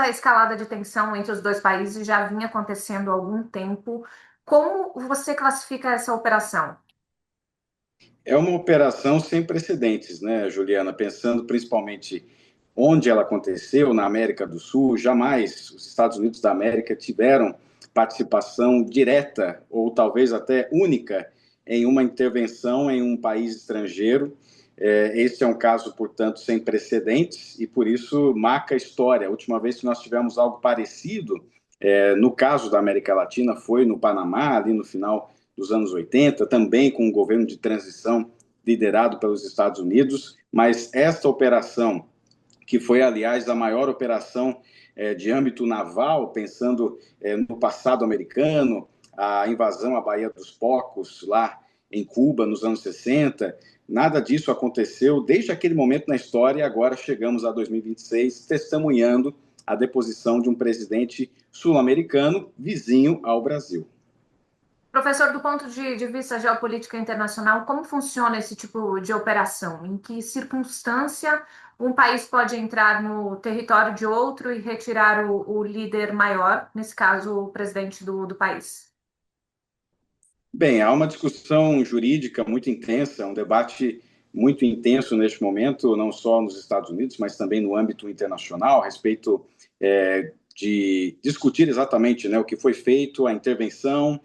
essa escalada de tensão entre os dois países já vinha acontecendo há algum tempo. Como você classifica essa operação? É uma operação sem precedentes, né, Juliana? Pensando principalmente onde ela aconteceu, na América do Sul, jamais os Estados Unidos da América tiveram participação direta ou talvez até única em uma intervenção em um país estrangeiro. Este é um caso, portanto, sem precedentes e por isso marca a história. A última vez que nós tivemos algo parecido, no caso da América Latina, foi no Panamá, ali no final dos anos 80, também com um governo de transição liderado pelos Estados Unidos, mas esta operação, que foi, aliás, a maior operação de âmbito naval, pensando no passado americano, a invasão à Baía dos Pocos, lá em Cuba, nos anos 60, nada disso aconteceu desde aquele momento na história e agora chegamos a 2026, testemunhando a deposição de um presidente sul-americano vizinho ao Brasil. Professor, do ponto de vista geopolítica internacional, como funciona esse tipo de operação? Em que circunstância um país pode entrar no território de outro e retirar o líder maior, nesse caso, o presidente do país? Bem, há uma discussão jurídica muito intensa, um debate muito intenso neste momento, não só nos Estados Unidos, mas também no âmbito internacional, a respeito de discutir exatamente, né, o que foi feito, a intervenção.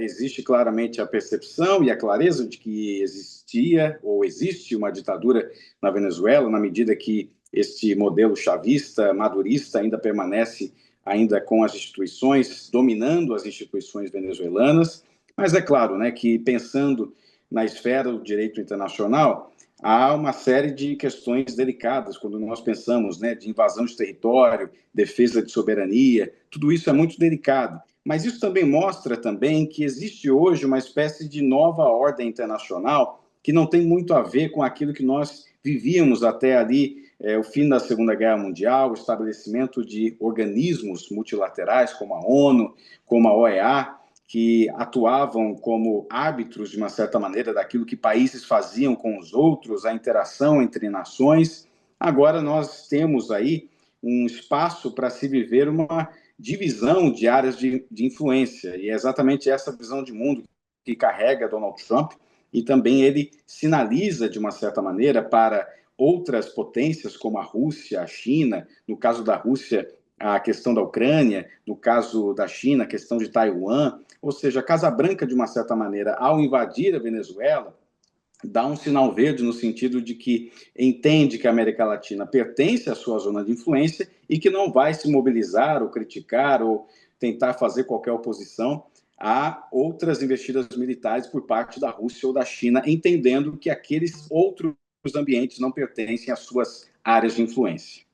Existe claramente a percepção e a clareza de que existia ou existe uma ditadura na Venezuela, na medida que este modelo chavista, madurista, ainda permanece ainda com as instituições, dominando as instituições venezuelanas. Mas é claro, né, que pensando na esfera do direito internacional, há uma série de questões delicadas quando nós pensamos, né, de invasão de território, defesa de soberania, tudo isso é muito delicado. Mas isso também mostra também que existe hoje uma espécie de nova ordem internacional que não tem muito a ver com aquilo que nós vivíamos até ali, o fim da Segunda Guerra Mundial, o estabelecimento de organismos multilaterais como a ONU, como a OEA, que atuavam como árbitros, de uma certa maneira, daquilo que países faziam com os outros, a interação entre nações. Agora nós temos aí um espaço para se viver uma divisão de áreas de influência, e é exatamente essa visão de mundo que carrega Donald Trump, e também ele sinaliza, de uma certa maneira, para outras potências, como a Rússia, a China, no caso da Rússia, a questão da Ucrânia, no caso da China, a questão de Taiwan, ou seja, a Casa Branca, de uma certa maneira, ao invadir a Venezuela, dá um sinal verde no sentido de que entende que a América Latina pertence à sua zona de influência e que não vai se mobilizar ou criticar ou tentar fazer qualquer oposição a outras investidas militares por parte da Rússia ou da China, entendendo que aqueles outros ambientes não pertencem às suas áreas de influência.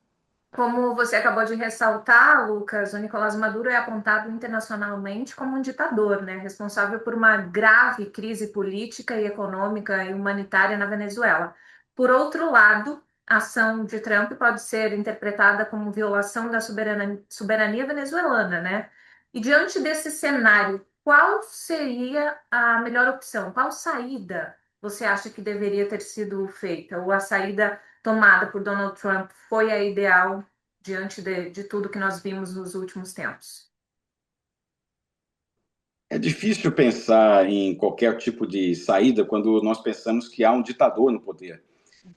Como você acabou de ressaltar, Lucas, o Nicolás Maduro é apontado internacionalmente como um ditador, né? Responsável por uma grave crise política e econômica e humanitária na Venezuela. Por outro lado, a ação de Trump pode ser interpretada como violação da soberania venezuelana, né? E diante desse cenário, qual seria a melhor opção? Qual saída você acha que deveria ter sido feita? Ou a saída tomada por Donald Trump foi a ideal diante de tudo que nós vimos nos últimos tempos? É difícil pensar em qualquer tipo de saída quando nós pensamos que há um ditador no poder.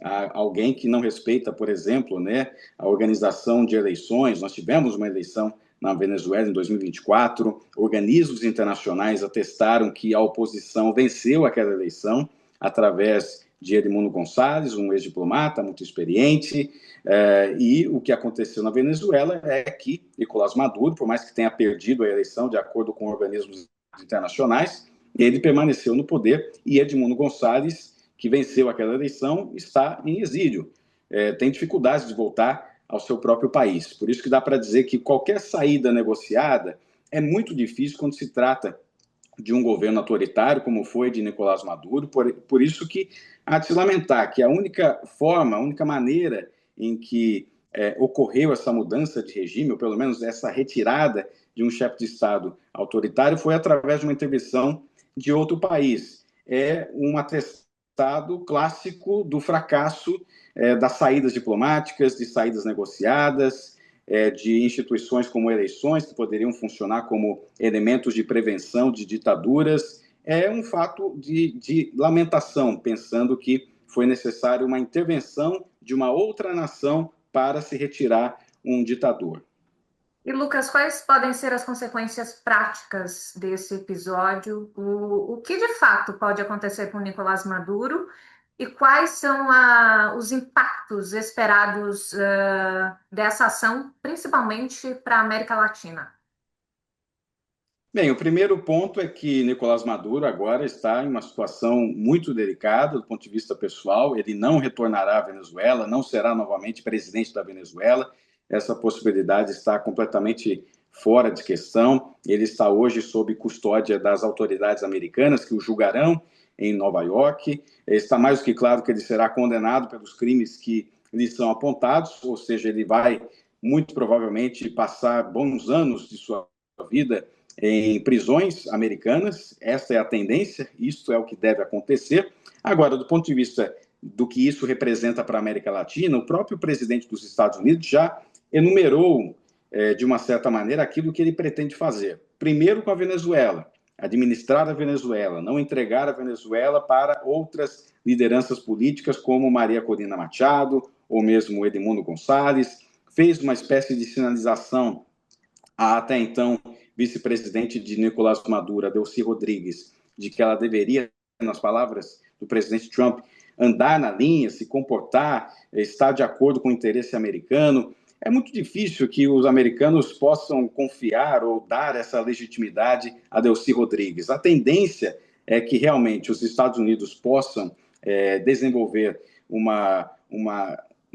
Há alguém que não respeita, por exemplo, né, a organização de eleições. Nós tivemos uma eleição na Venezuela em 2024, organismos internacionais atestaram que a oposição venceu aquela eleição através de Edmundo Gonçalves, um ex-diplomata muito experiente, e o que aconteceu na Venezuela é que Nicolás Maduro, por mais que tenha perdido a eleição de acordo com organismos internacionais, ele permaneceu no poder e Edmundo Gonçalves, que venceu aquela eleição, está em exílio, tem dificuldades de voltar ao seu próprio país. Por isso que dá para dizer que qualquer saída negociada é muito difícil quando se trata de um governo autoritário, como foi de Nicolás Maduro. Por isso que há de se lamentar que a única forma, a única maneira em que ocorreu essa mudança de regime, ou pelo menos essa retirada de um chefe de Estado autoritário, foi através de uma intervenção de outro país. É um atestado clássico do fracasso das saídas diplomáticas, de saídas negociadas, de instituições como eleições, que poderiam funcionar como elementos de prevenção de ditaduras. É um fato de lamentação, pensando que foi necessário uma intervenção de uma outra nação para se retirar um ditador. E, Lucas, quais podem ser as consequências práticas desse episódio? O que de fato pode acontecer com Nicolás Maduro e quais são os impactos esperados dessa ação, principalmente para a América Latina? Bem, o primeiro ponto é que Nicolás Maduro agora está em uma situação muito delicada do ponto de vista pessoal. Ele não retornará à Venezuela, não será novamente presidente da Venezuela. Essa possibilidade está completamente fora de questão. Ele está hoje sob custódia das autoridades americanas, que o julgarão em Nova York. Está mais do que claro que ele será condenado pelos crimes que lhe são apontados, ou seja, ele vai muito provavelmente passar bons anos de sua vida em prisões americanas. Essa é a tendência, isso é o que deve acontecer. Agora, do ponto de vista do que isso representa para a América Latina, o próprio presidente dos Estados Unidos já enumerou, de uma certa maneira, aquilo que ele pretende fazer. Primeiro com a Venezuela, administrar a Venezuela, não entregar a Venezuela para outras lideranças políticas como Maria Corina Machado ou mesmo Edmundo Gonçalves. Fez uma espécie de sinalização a até então vice-presidente de Nicolás Maduro, Delcy Rodrigues, de que ela deveria, nas palavras do presidente Trump, andar na linha, se comportar, estar de acordo com o interesse americano. É muito difícil que os americanos possam confiar ou dar essa legitimidade a Delcy Rodrigues. A tendência é que realmente os Estados Unidos possam desenvolver uma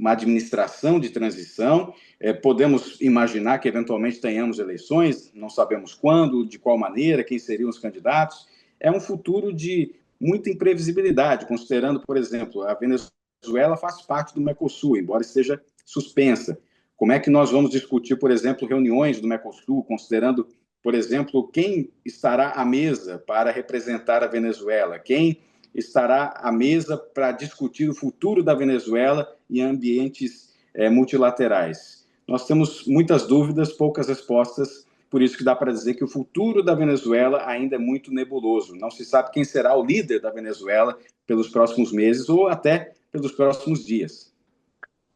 administração de transição. Podemos imaginar que eventualmente tenhamos eleições, não sabemos quando, de qual maneira, quem seriam os candidatos. É um futuro de muita imprevisibilidade, considerando, por exemplo, a Venezuela faz parte do Mercosul, embora esteja suspensa. Como é que nós vamos discutir, por exemplo, reuniões do Mercosul, considerando, por exemplo, quem estará à mesa para representar a Venezuela, quem estará à mesa para discutir o futuro da Venezuela em ambientes multilaterais. Nós temos muitas dúvidas, poucas respostas, por isso que dá para dizer que o futuro da Venezuela ainda é muito nebuloso. Não se sabe quem será o líder da Venezuela pelos próximos meses ou até pelos próximos dias.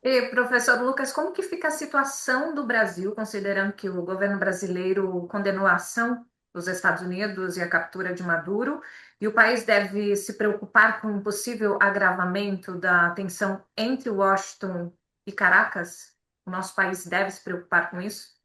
E, professor Lucas, como que fica a situação do Brasil, considerando que o governo brasileiro condenou a ação dos Estados Unidos e a captura de Maduro, e o país deve se preocupar com um possível agravamento da tensão entre Washington e Caracas? O nosso país deve se preocupar com isso?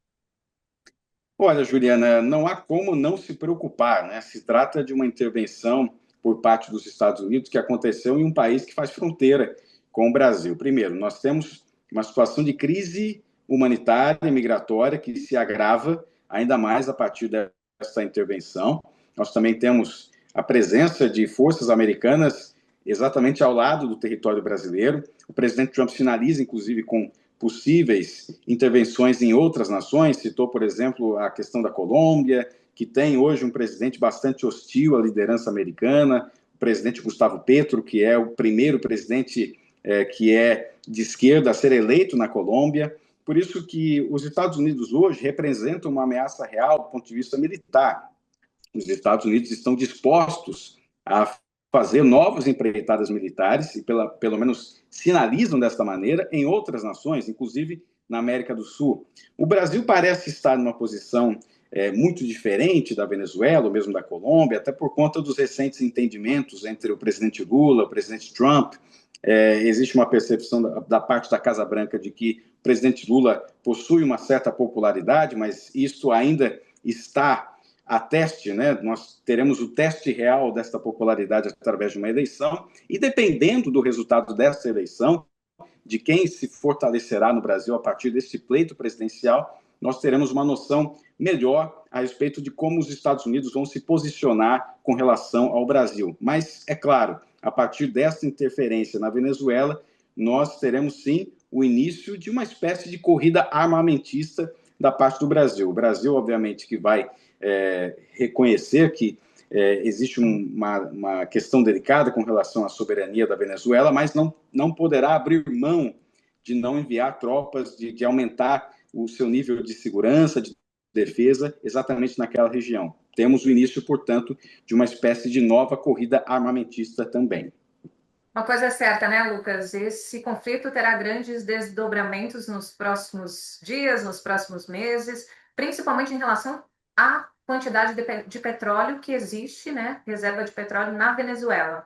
Olha, Juliana, não há como não se preocupar, né? Se trata de uma intervenção por parte dos Estados Unidos que aconteceu em um país que faz fronteira com o Brasil. Primeiro, nós temos uma situação de crise humanitária e migratória que se agrava ainda mais a partir dessa intervenção. Nós também temos a presença de forças americanas exatamente ao lado do território brasileiro. O presidente Trump sinaliza, inclusive, com possíveis intervenções em outras nações. Citou, por exemplo, a questão da Colômbia, que tem hoje um presidente bastante hostil à liderança americana, o presidente Gustavo Petro, que é o primeiro presidente que é de esquerda a ser eleito na Colômbia. Por isso que os Estados Unidos hoje representam uma ameaça real do ponto de vista militar. Os Estados Unidos estão dispostos a fazer novas empreitadas militares, e pelo menos sinalizam desta maneira, em outras nações, inclusive na América do Sul. O Brasil parece estar numa posição muito diferente da Venezuela, ou mesmo da Colômbia, até por conta dos recentes entendimentos entre o presidente Lula, o presidente Trump. Existe uma percepção da parte da Casa Branca de que o presidente Lula possui uma certa popularidade, mas isso ainda está a teste, né? Nós teremos o teste real desta popularidade através de uma eleição, e dependendo do resultado dessa eleição, de quem se fortalecerá no Brasil a partir desse pleito presidencial, nós teremos uma noção melhor a respeito de como os Estados Unidos vão se posicionar com relação ao Brasil. Mas, é claro, a partir dessa interferência na Venezuela, nós teremos, sim, o início de uma espécie de corrida armamentista da parte do Brasil. O Brasil, obviamente, que vai reconhecer que existe uma questão delicada com relação à soberania da Venezuela, mas não poderá abrir mão de não enviar tropas, de aumentar o seu nível de segurança, de defesa, exatamente naquela região. Temos o início, portanto, de uma espécie de nova corrida armamentista também. Uma coisa é certa, né, Lucas? Esse conflito terá grandes desdobramentos nos próximos dias, nos próximos meses, principalmente em relação à quantidade de petróleo que existe, né, reserva de petróleo na Venezuela.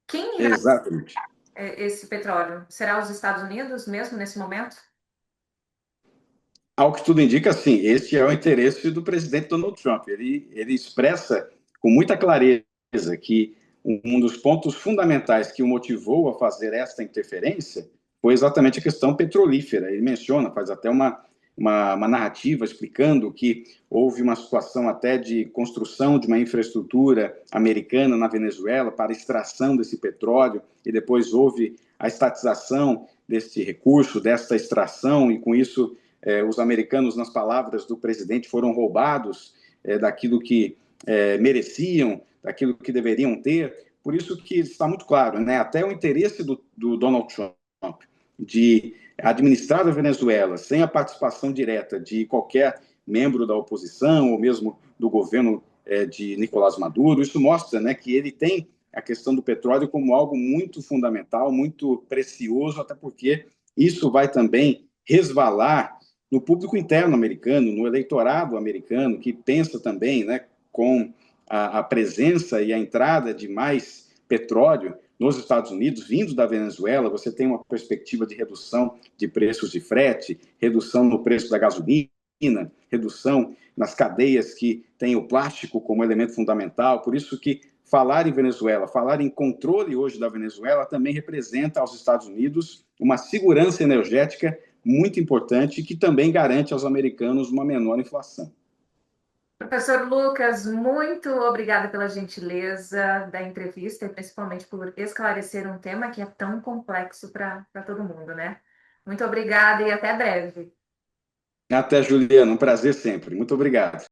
Quem irá Exatamente. esse petróleo? Será os Estados Unidos mesmo nesse momento? Ao que tudo indica, sim, este é o interesse do presidente Donald Trump. Ele expressa com muita clareza que um dos pontos fundamentais que o motivou a fazer esta interferência foi exatamente a questão petrolífera. Ele menciona, faz até uma narrativa explicando que houve uma situação até de construção de uma infraestrutura americana na Venezuela para extração desse petróleo, e depois houve a estatização desse recurso, desta extração, e com isso os americanos, nas palavras do presidente, foram roubados daquilo que mereciam, daquilo que deveriam ter. Por isso que está muito claro, né? Até o interesse do Donald Trump de administrar a Venezuela sem a participação direta de qualquer membro da oposição ou mesmo do governo de Nicolás Maduro, isso mostra, né, que ele tem a questão do petróleo como algo muito fundamental, muito precioso, até porque isso vai também resvalar no público interno americano, no eleitorado americano, que pensa também, né, com a presença e a entrada de mais petróleo nos Estados Unidos, vindo da Venezuela, você tem uma perspectiva de redução de preços de frete, redução no preço da gasolina, redução nas cadeias que têm o plástico como elemento fundamental. Por isso que falar em Venezuela, falar em controle hoje da Venezuela também representa aos Estados Unidos uma segurança energética muito importante que também garante aos americanos uma menor inflação. Professor Lucas, muito obrigada pela gentileza da entrevista e principalmente por esclarecer um tema que é tão complexo para todo mundo, né? Muito obrigada e até breve. Até, Juliana, um prazer sempre. Muito obrigado.